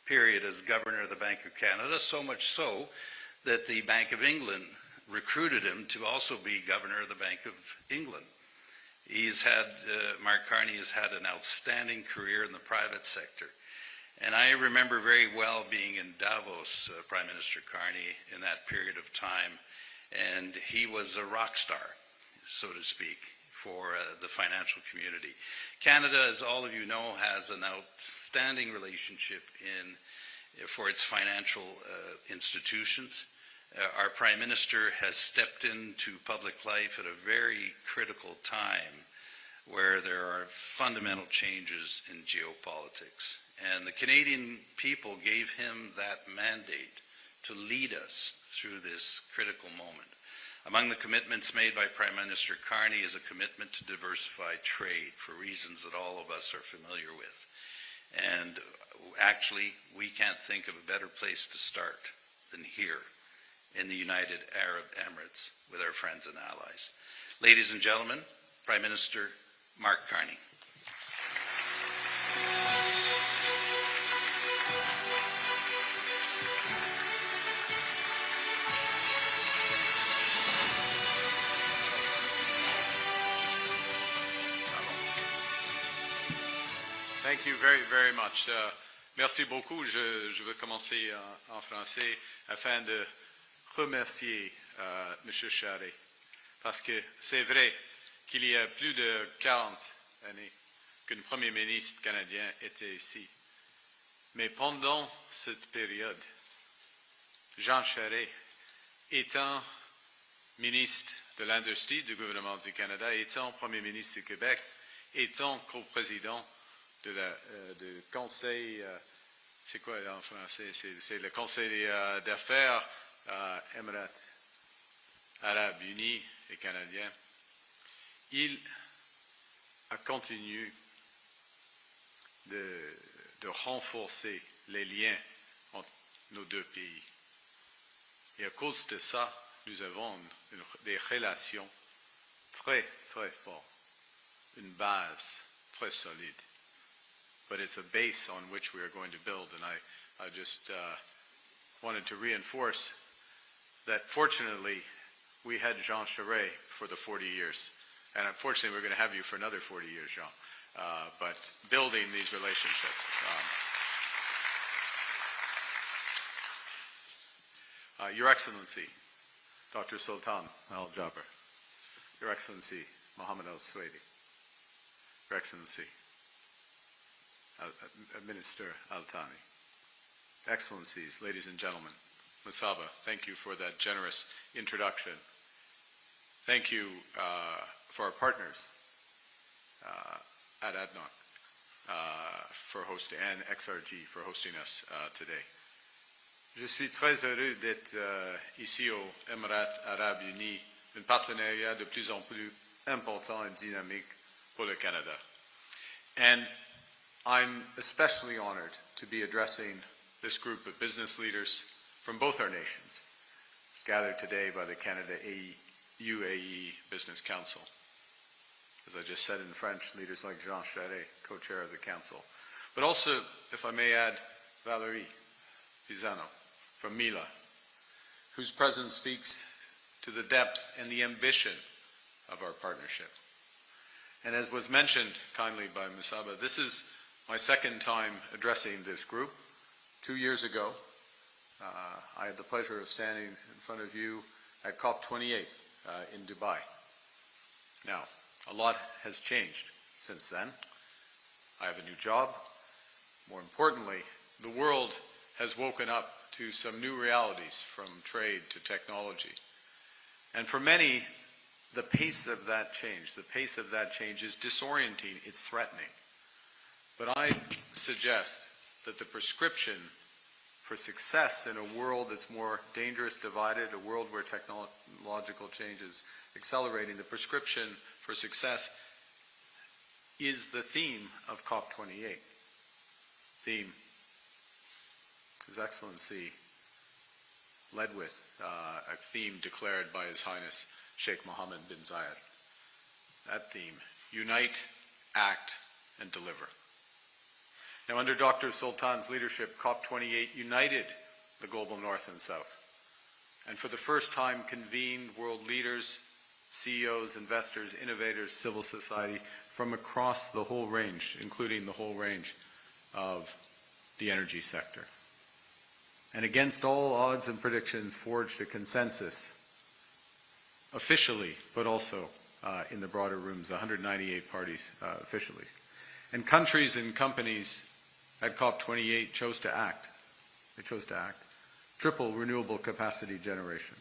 period as Governor of the Bank of Canada, so much so that the Bank of England recruited him to also be Governor of the Bank of England. Mark Carney has had an outstanding career in the private sector. And I remember very well being in Davos, Prime Minister Carney, in that period of time, and he was a rock star, so to speak, for the financial community. Canada, as all of you know, has an outstanding relationship for its financial institutions. Our Prime Minister has stepped into public life at a very critical time where there are fundamental changes in geopolitics. And the Canadian people gave him that mandate to lead us through this critical moment. Among the commitments made by Prime Minister Carney is a commitment to diversify trade for reasons that all of us are familiar with. And actually, we can't think of a better place to start than here in the United Arab Emirates with our friends and allies. Ladies and gentlemen, Prime Minister Mark Carney. Thank you very, very much. Merci beaucoup. Je veux commencer en français afin de remercier M. Charest, parce que c'est vrai qu'il y a plus de 40 années qu'un Premier ministre canadien était ici. Mais pendant cette période, Jean Charest, étant ministre de l'Industrie du gouvernement du Canada, étant Premier ministre du Québec, étant coprésident du Conseil, c'est quoi en français? C'est le Conseil d'affaires Émirats Arabes Unis et Canadiens. Il a continué de renforcer les liens entre nos deux pays. Et à cause de ça, nous avons des relations très, très fortes, une base très solide. But it's a base on which we are going to build, and I just wanted to reinforce that fortunately we had Jean Charest for the 40 years, and unfortunately we're going to have you for another 40 years, Jean, but building these relationships. Your Excellency, Dr. Sultan Al Jaber, Your Excellency, Mohammed Al Swedi, Your Excellency, Minister Al-Thani, Excellencies, ladies and gentlemen, Musaba, thank you for that generous introduction. Thank you for our partners at ADNOC for hosting, and XRG for hosting us today. Je suis très heureux d'être ici aux Émirats Arabes Unis, un partenariat de plus en plus important et dynamique pour le Canada. And I'm especially honored to be addressing this group of business leaders from both our nations, gathered today by the Canada-UAE Business Council. As I just said in French, leaders like Jean Charest, co-chair of the council. But also, if I may add, Valérie Pisano from Mila, whose presence speaks to the depth and the ambition of our partnership. And as was mentioned kindly by Musaba, this is my second time addressing this group. 2 years ago, I had the pleasure of standing in front of you at COP28 in Dubai. Now, a lot has changed since then. I have a new job. More importantly, the world has woken up to some new realities, from trade to technology. And for many, the pace of that change is disorienting, it's threatening. But I suggest that the prescription for success in a world that's more dangerous, divided, a world where technological change is accelerating, the prescription for success is the theme of COP28. Theme, His Excellency led with a theme declared by His Highness Sheikh Mohammed bin Zayed. That theme, unite, act, and deliver. Now, under Dr. Sultan's leadership, COP28 united the global North and South, and for the first time convened world leaders, CEOs, investors, innovators, civil society from across the whole range, including the whole range of the energy sector. And against all odds and predictions, forged a consensus, officially, but also in the broader rooms, 198 parties officially. And countries and companies at COP28 chose to act. They chose to act. Triple renewable capacity generation,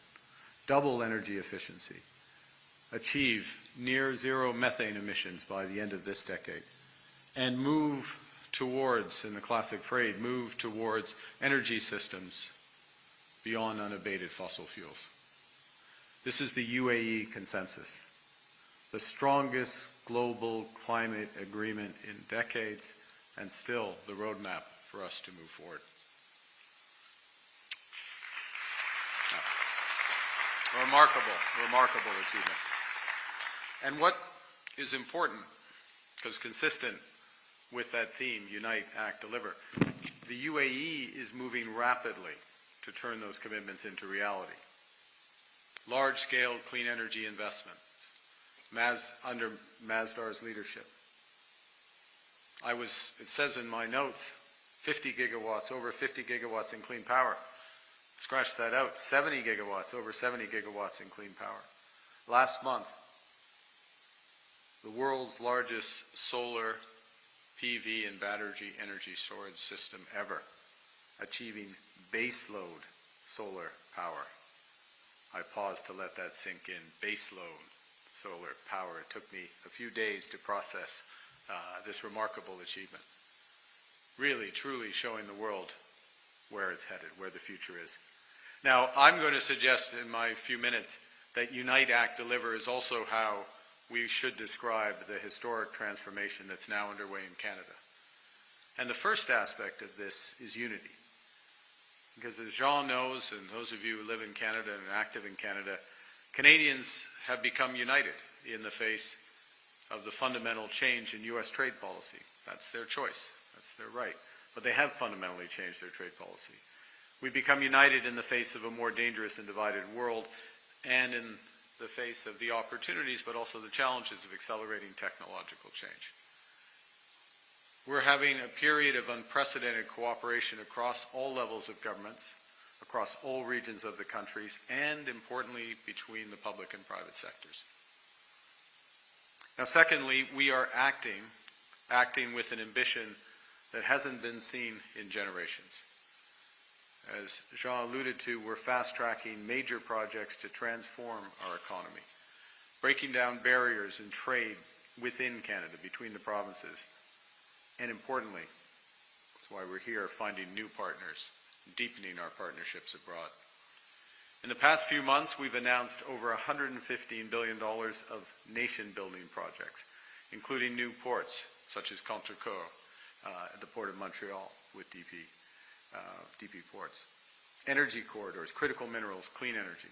double energy efficiency, achieve near zero methane emissions by the end of this decade, and move towards, in the classic phrase, move towards energy systems beyond unabated fossil fuels. This is the UAE consensus, the strongest global climate agreement in decades, and still the roadmap for us to move forward. Remarkable achievement. And what is important, because consistent with that theme, Unite, Act, Deliver, the UAE is moving rapidly to turn those commitments into reality. Large-scale clean energy investments, under Masdar's leadership. It says in my notes, 50 gigawatts, over 50 gigawatts in clean power. Scratch that out, 70 gigawatts, over 70 gigawatts in clean power. Last month, the world's largest solar PV and battery energy storage system ever, achieving baseload solar power. I paused to let that sink in. Baseload solar power. It took me a few days to process this remarkable achievement. Really, truly showing the world where it's headed, where the future is. Now, I'm going to suggest in my few minutes that Unite, Act, Deliver is also how we should describe the historic transformation that's now underway in Canada. And the first aspect of this is unity. Because as Jean knows, and those of you who live in Canada and are active in Canada, Canadians have become united in the face of the fundamental change in U.S. trade policy. That's their choice. That's their right. But they have fundamentally changed their trade policy. We've become united in the face of a more dangerous and divided world, and in the face of the opportunities, but also the challenges of accelerating technological change. We're having a period of unprecedented cooperation across all levels of governments, across all regions of the countries, and importantly, between the public and private sectors. Now, secondly, we are acting with an ambition that hasn't been seen in generations. As Jean alluded to, we're fast-tracking major projects to transform our economy, breaking down barriers in trade within Canada, between the provinces, and importantly, that's why we're here, finding new partners, deepening our partnerships abroad. In the past few months, we've announced over $115 billion of nation-building projects, including new ports, such as Contrecoeur at the Port of Montreal with DP Ports. Energy corridors, critical minerals, clean energy.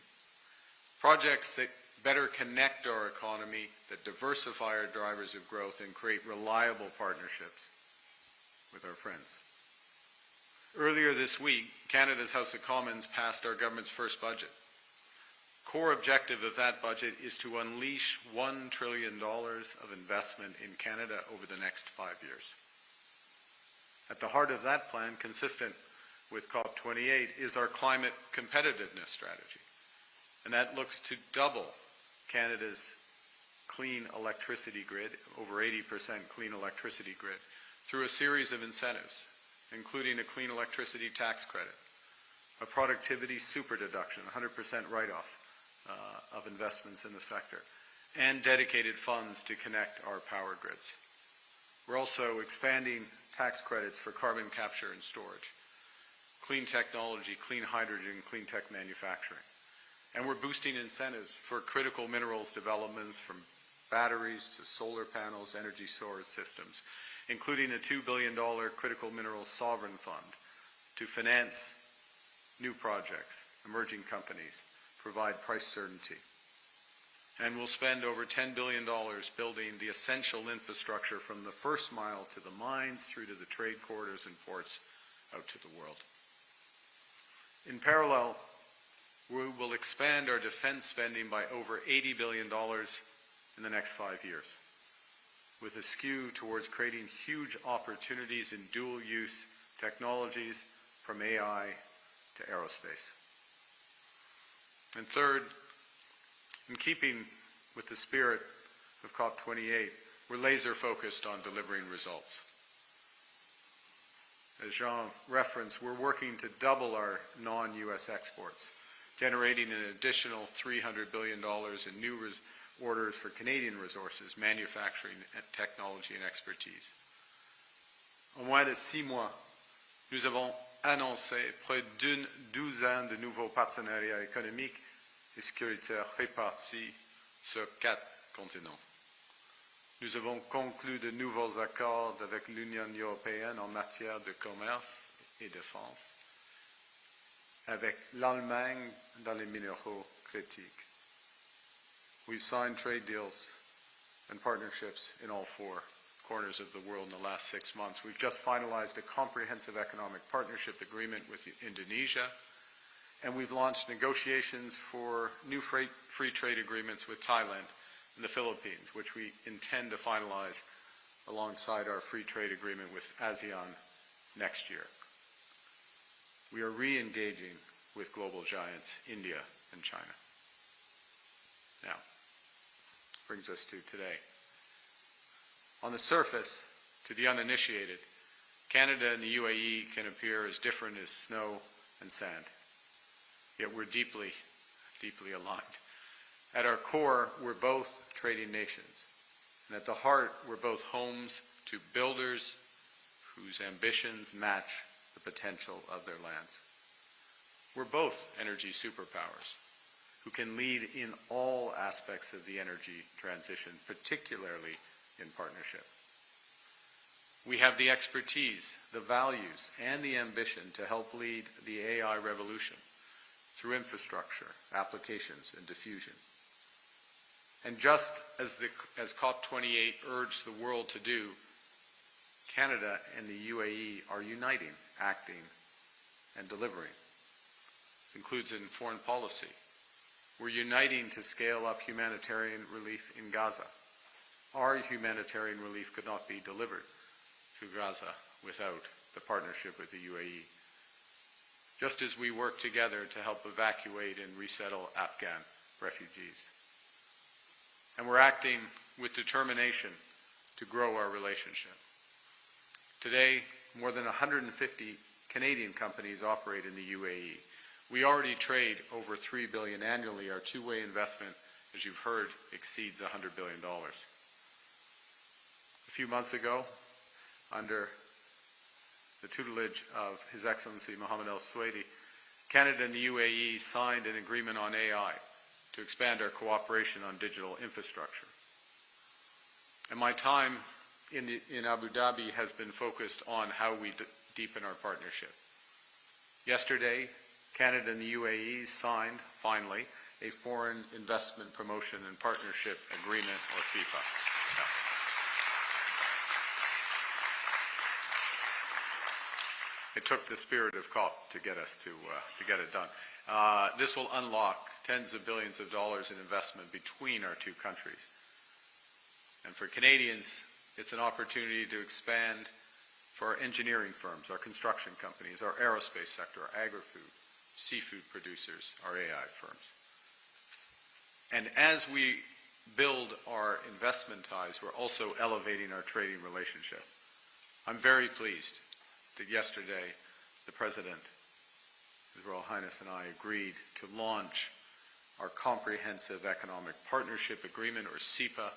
Projects that better connect our economy, that diversify our drivers of growth, and create reliable partnerships with our friends. Earlier this week, Canada's House of Commons passed our government's first budget. Core objective of that budget is to unleash $1 trillion of investment in Canada over the next 5 years. At the heart of that plan, consistent with COP28, is our climate competitiveness strategy. And that looks to double Canada's clean electricity grid, over 80% clean electricity grid, through a series of incentives, including a clean electricity tax credit, a productivity super deduction, 100% write-off of investments in the sector, and dedicated funds to connect our power grids. We're also expanding tax credits for carbon capture and storage, clean technology, clean hydrogen, clean tech manufacturing. And we're boosting incentives for critical minerals developments, from batteries to solar panels, energy storage systems, including a $2 billion critical minerals sovereign fund to finance new projects, emerging companies, provide price certainty. And we'll spend over $10 billion building the essential infrastructure from the first mile to the mines through to the trade corridors and ports out to the world. In parallel, we will expand our defense spending by over $80 billion in the next 5 years, with a skew towards creating huge opportunities in dual-use technologies from AI to aerospace. And third, in keeping with the spirit of COP28, we're laser-focused on delivering results. As Jean referenced, we're working to double our non-US exports, generating an additional $300 billion in new orders for Canadian resources, manufacturing, technology, and expertise. En moins de 6 mois, nous avons annoncé près d'une douzaine de nouveaux partenariats économiques et sécuritaires répartis sur 4 continents. Nous avons conclu de nouveaux accords avec l'Union européenne en matière de commerce et de défense, avec l'Allemagne dans les minéraux critiques. We've signed trade deals and partnerships in all 4 corners of the world in the last 6 months. We've just finalized a comprehensive economic partnership agreement with Indonesia, and we've launched negotiations for new free trade agreements with Thailand and the Philippines, which we intend to finalize alongside our free trade agreement with ASEAN next year. We are re-engaging with global giants, India and China. Now, brings us to today. On the surface, to the uninitiated, Canada and the UAE can appear as different as snow and sand. Yet we're deeply, deeply aligned. At our core, we're both trading nations. And at the heart, we're both homes to builders whose ambitions match the potential of their lands. We're both energy superpowers who can lead in all aspects of the energy transition, particularly in partnership. We have the expertise, the values, and the ambition to help lead the AI revolution through infrastructure, applications, and diffusion. And just as COP28 urged the world to do, Canada and the UAE are uniting, acting, and delivering. This includes in foreign policy. We're uniting to scale up humanitarian relief in Gaza. Our humanitarian relief could not be delivered to Gaza without the partnership with the UAE. Just as we work together to help evacuate and resettle Afghan refugees. And we're acting with determination to grow our relationship. Today, more than 150 Canadian companies operate in the UAE. We already trade over $3 billion annually. Our two-way investment, as you've heard, exceeds $100 billion. A few months ago, under the tutelage of His Excellency Mohammed al-Suwaidi, Canada and the UAE signed an agreement on AI to expand our cooperation on digital infrastructure. And my time in Abu Dhabi has been focused on how we deepen our partnership. Yesterday, Canada and the UAE signed, finally, a Foreign Investment Promotion and Partnership Agreement, or FIPA. It took the spirit of COP to get us to get it done. This will unlock tens of billions of dollars in investment between our two countries. And for Canadians, it's an opportunity to expand for our engineering firms, our construction companies, our aerospace sector, our agri-food, seafood producers, our AI firms. And as we build our investment ties, we're also elevating our trading relationship. I'm very pleased that yesterday the President, His Royal Highness, and I agreed to launch our Comprehensive Economic Partnership Agreement, or CEPA,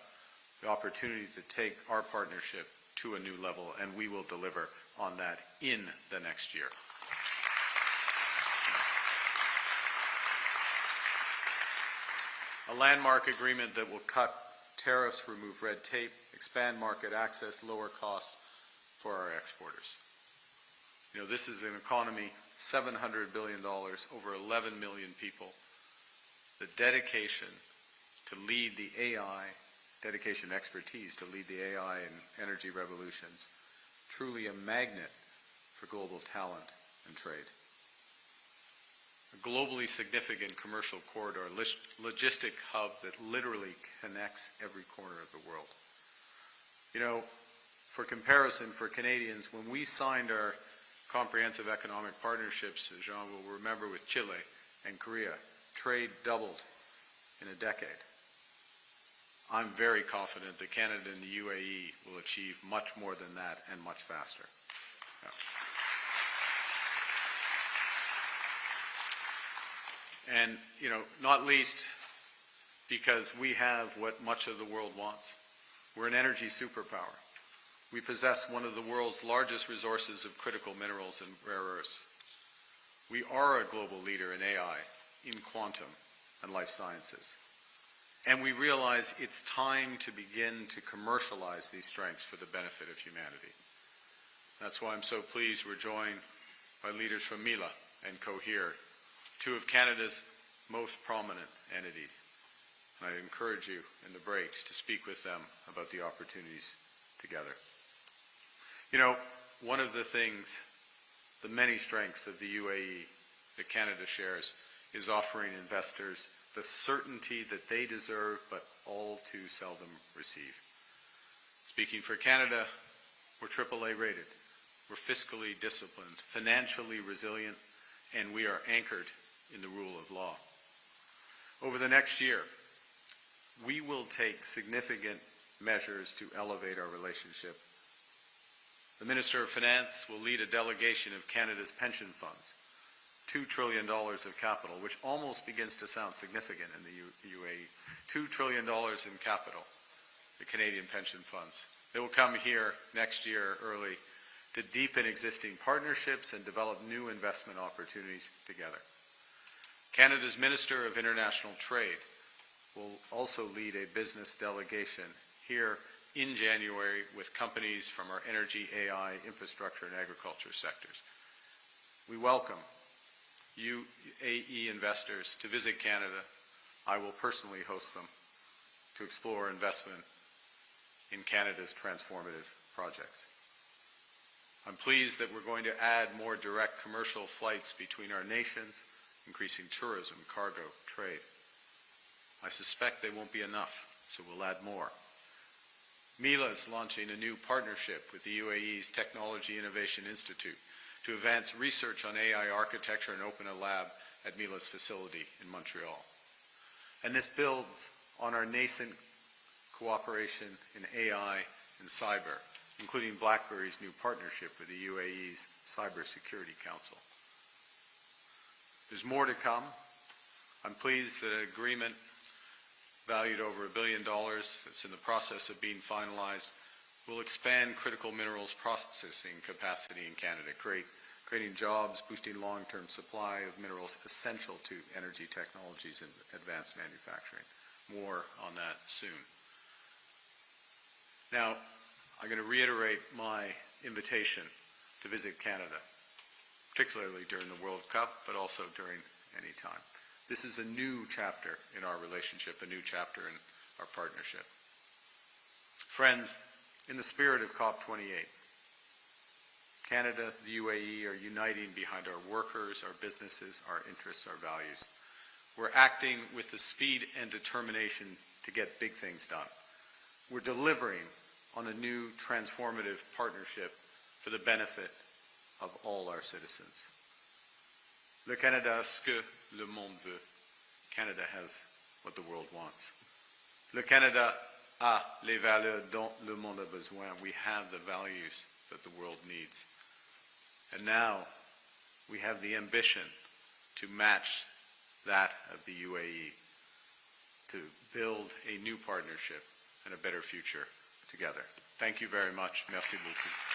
the opportunity to take our partnership to a new level, and we will deliver on that in the next year. A landmark agreement that will cut tariffs, remove red tape, expand market access, lower costs for our exporters. You know, this is an economy, $700 billion, over 11 million people. The dedication to lead the AI, dedication and expertise to lead the AI and energy revolutions, truly a magnet for global talent and trade. A globally significant commercial corridor, logistic hub that literally connects every corner of the world. You know, for comparison, for Canadians, when we signed our comprehensive economic partnerships, as Jean will remember, with Chile and Korea, trade doubled in a decade. I'm very confident that Canada and the UAE will achieve much more than that and much faster. Yeah. And, you know, not least because we have what much of the world wants. We're an energy superpower. We possess one of the world's largest resources of critical minerals and rare earths. We are a global leader in AI, in quantum, and life sciences. And we realize it's time to begin to commercialize these strengths for the benefit of humanity. That's why I'm so pleased we're joined by leaders from Mila and Cohere, two of Canada's most prominent entities. And I encourage you in the breaks to speak with them about the opportunities together. You know, one of the things, the many strengths of the UAE that Canada shares is offering investors the certainty that they deserve but all too seldom receive. Speaking for Canada, we're AAA rated. We're fiscally disciplined, financially resilient, and we are anchored in the rule of law. Over the next year, we will take significant measures to elevate our relationship. The Minister of Finance will lead a delegation of Canada's pension funds, $2 trillion of capital, which almost begins to sound significant in the UAE. $2 trillion in capital, the Canadian pension funds. They will come here next year early to deepen existing partnerships and develop new investment opportunities together. Canada's Minister of International Trade will also lead a business delegation here in January with companies from our energy, AI, infrastructure, and agriculture sectors. We welcome UAE investors to visit Canada. I will personally host them to explore investment in Canada's transformative projects. I'm pleased that we're going to add more direct commercial flights between our nations, increasing tourism, cargo, trade. I suspect they won't be enough, so we'll add more. Mila is launching a new partnership with the UAE's Technology Innovation Institute to advance research on AI architecture and open a lab at Mila's facility in Montreal. And this builds on our nascent cooperation in AI and cyber, including BlackBerry's new partnership with the UAE's Cybersecurity Council. There's more to come. I'm pleased that an agreement valued over $1 billion that's in the process of being finalized will expand critical minerals processing capacity in Canada, creating jobs, boosting long-term supply of minerals essential to energy technologies and advanced manufacturing. More on that soon. Now, I'm going to reiterate my invitation to visit Canada, particularly during the World Cup, but also during any time. This is a new chapter in our relationship, a new chapter in our partnership. Friends, in the spirit of COP28, Canada, the UAE are uniting behind our workers, our businesses, our interests, our values. We're acting with the speed and determination to get big things done. We're delivering on a new transformative partnership for the benefit of all our citizens. Le Canada a ce que le monde veut. Canada has what the world wants. Le Canada a les valeurs dont le monde a besoin. We have the values that the world needs. And now we have the ambition to match that of the UAE, to build a new partnership and a better future together. Thank you very much. Merci beaucoup.